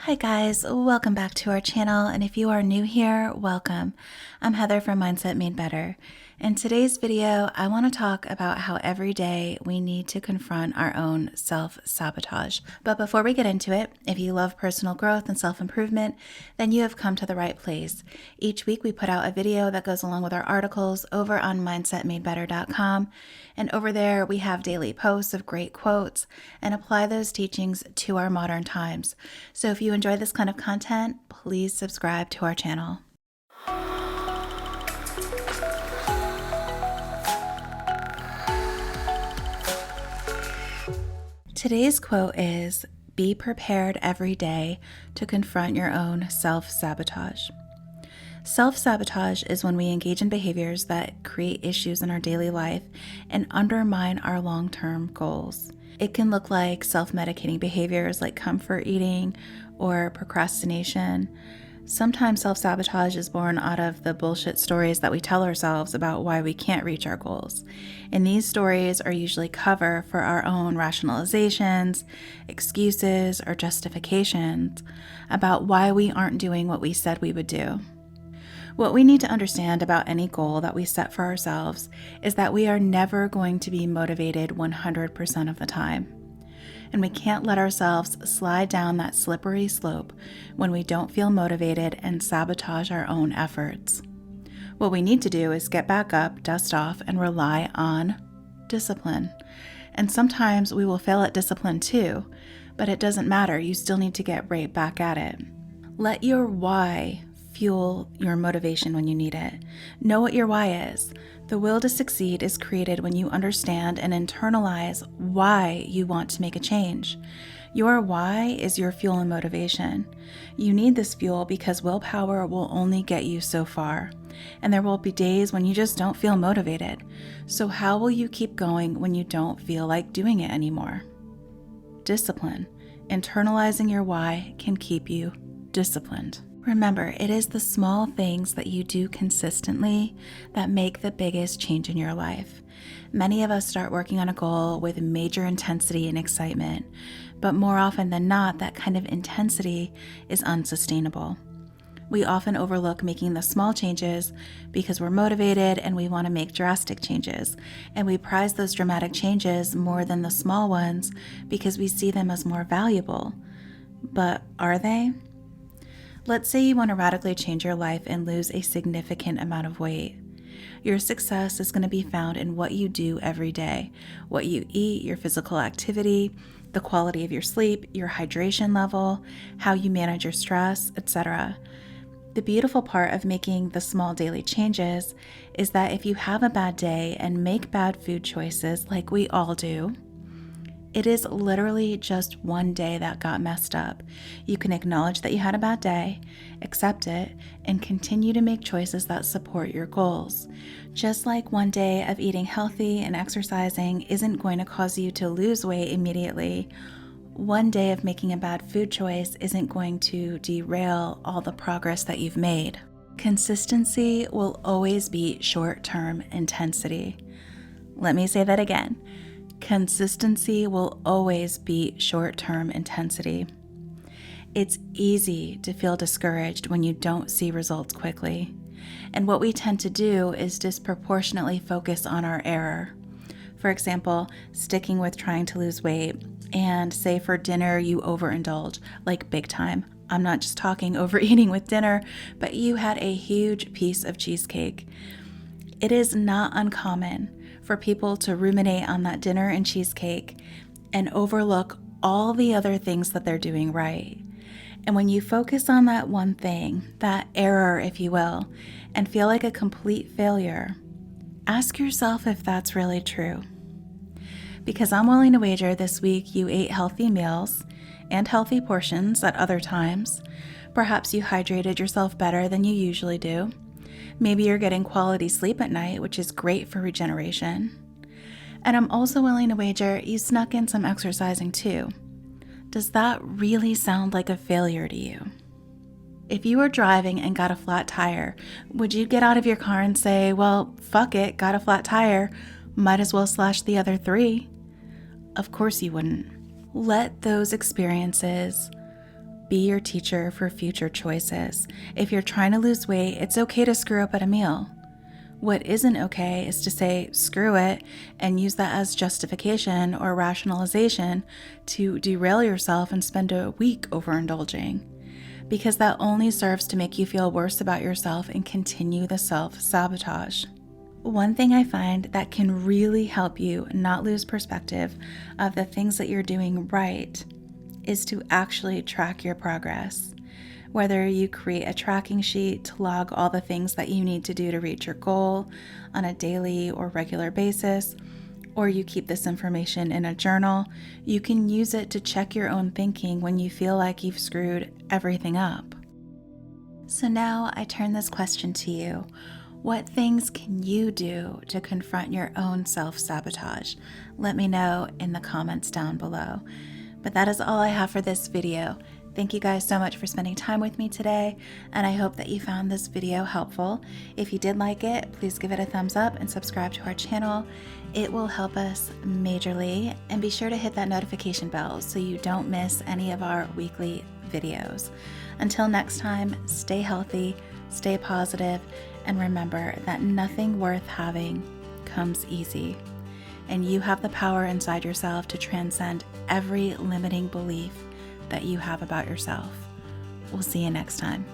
Hi guys, welcome back to our channel, and if you are new here, welcome. I'm Heather from Mindset Made Better. In today's video, I want to talk about how every day we need to confront our own self-sabotage. But before we get into it, if you love personal growth and self-improvement, then you have come to the right place. Each week we put out a video that goes along with our articles over on mindsetmadebetter.com, and over there we have daily posts of great quotes and apply those teachings to our modern times. So if you enjoy this kind of content, please subscribe to our channel. Today's quote is, "Be prepared every day to confront your own self-sabotage." Self-sabotage is when we engage in behaviors that create issues in our daily life and undermine our long-term goals. It can look like self-medicating behaviors like comfort eating or procrastination. Sometimes self-sabotage is born out of the bullshit stories that we tell ourselves about why we can't reach our goals. And these stories are usually cover for our own rationalizations, excuses, or justifications about why we aren't doing what we said we would do. What we need to understand about any goal that we set for ourselves is that we are never going to be motivated 100% of the time. And we can't let ourselves slide down that slippery slope when we don't feel motivated and sabotage our own efforts. What we need to do is get back up, dust off, and rely on discipline. And sometimes we will fail at discipline too, but it doesn't matter. You still need to get right back at it. Let your why fuel your motivation when you need it. Know what your why is. The will to succeed is created when you understand and internalize why you want to make a change. Your why is your fuel and motivation. You need this fuel because willpower will only get you so far, and there will be days when you just don't feel motivated. So how will you keep going when you don't feel like doing it anymore? Discipline. Internalizing your why can keep you disciplined. Remember, it is the small things that you do consistently that make the biggest change in your life. Many of us start working on a goal with major intensity and excitement, but more often than not, that kind of intensity is unsustainable. We often overlook making the small changes because we're motivated and we want to make drastic changes, and we prize those dramatic changes more than the small ones because we see them as more valuable. But are they? Let's say you want to radically change your life and lose a significant amount of weight. Your success is going to be found in what you do every day, what you eat, your physical activity, the quality of your sleep, your hydration level, how you manage your stress, etc. The beautiful part of making the small daily changes is that if you have a bad day and make bad food choices like we all do, it is literally just one day that got messed up. You can acknowledge that you had a bad day, accept it, and continue to make choices that support your goals. Just like one day of eating healthy and exercising isn't going to cause you to lose weight immediately, one day of making a bad food choice isn't going to derail all the progress that you've made. Consistency will always beat short-term intensity. Let me say that again. Consistency will always beat short-term intensity. It's easy to feel discouraged when you don't see results quickly. And what we tend to do is disproportionately focus on our error. For example, sticking with trying to lose weight, and say for dinner you overindulge, like big time. I'm not just talking overeating with dinner, but you had a huge piece of cheesecake. It is not uncommon for people to ruminate on that dinner and cheesecake and overlook all the other things that they're doing right. And when you focus on that one thing, that error, if you will, and feel like a complete failure, ask yourself if that's really true. Because I'm willing to wager this week you ate healthy meals and healthy portions at other times. Perhaps you hydrated yourself better than you usually do. Maybe you're getting quality sleep at night, which is great for regeneration. And I'm also willing to wager you snuck in some exercising too. Does that really sound like a failure to you? If you were driving and got a flat tire, would you get out of your car and say, well, fuck it, got a flat tire, might as well slash the other 3? Of course you wouldn't. Let those experiences be your teacher for future choices. If you're trying to lose weight, it's okay to screw up at a meal. What isn't okay is to say, screw it, and use that as justification or rationalization to derail yourself and spend a week overindulging, because that only serves to make you feel worse about yourself and continue the self-sabotage. One thing I find that can really help you not lose perspective of the things that you're doing right is to actually track your progress. Whether you create a tracking sheet to log all the things that you need to do to reach your goal on a daily or regular basis, or you keep this information in a journal, you can use it to check your own thinking when you feel like you've screwed everything up. So now I turn this question to you. What things can you do to confront your own self-sabotage? Let me know in the comments down below. But that is all I have for this video. Thank you guys so much for spending time with me today, and I hope that you found this video helpful. If you did like it, please give it a thumbs up and subscribe to our channel. It will help us majorly, and be sure to hit that notification bell so you don't miss any of our weekly videos. Until next time, stay healthy, stay positive, and remember that nothing worth having comes easy. And you have the power inside yourself to transcend every limiting belief that you have about yourself. We'll see you next time.